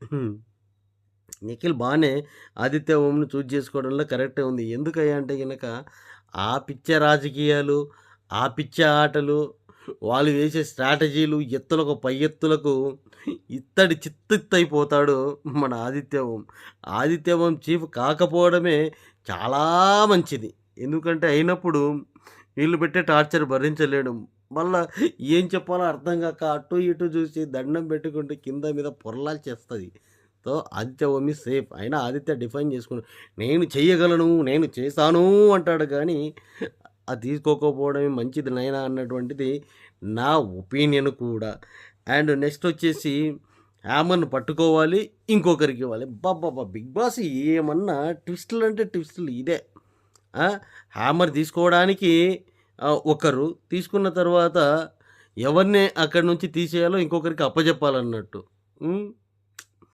హ్మ్. నిఖిల్ బానే ఆదిత్య ఓంని చూజ్ చేసుకోవడంలో కరెక్టే ఉంది. ఎందుకయ్యా అంటే గనక, ఆ పిచ్చ రాజకీయాలు, ఆ పిచ్చ ఆటలు, వాళ్ళు వేసే స్ట్రాటజీలు ఎత్తులకు పై ఎత్తులకు ఇత్తడి చిత్తెత్తయిపోతాడు మన ఆదిత్య ఓం. ఆదిత్య ఓం చీఫ్ కాకపోవడమే చాలా మంచిది. ఎందుకంటే అయినప్పుడు వీళ్ళు పెట్టే టార్చర్ భరించలేడు. మళ్ళా ఏం చెప్పాలో అర్థం గాక అటు ఇటు చూసి దండం పెట్టుకుంటే కింద మీద పొరలాల్చేస్తది. So, Aditya Om is safe. అయినా ఆదిత్య డిఫైన్ చేసుకున్నాడు. నేను చెయ్యగలను, నేను చేశాను అంటాడు గానీ, అది తీసుకోకపోవడమే మంచిది నైనా అన్నటువంటిది నా ఒపీనియన్ కూడా. అండ్ నెక్స్టొచ్చేసి హ్యామర్‌ని పట్టుకోవాలి, ఇంకొకరికివ్వాలి. అబ్బబ్బబ్బా! 'బిగ్ బాస్' ఏమన్నా ట్విస్టులంటే ట్విస్టులు ఇదే. ఆ! హ్యామర్ తీసుకోవడానికి ఒకరు, తీసుకున్న తర్వాత ఎవరిని అక్కడి నుంచి తీసేయాలో ఇంకొకరికి అప్పజెప్పాలన్నట్టు. హ్మ్.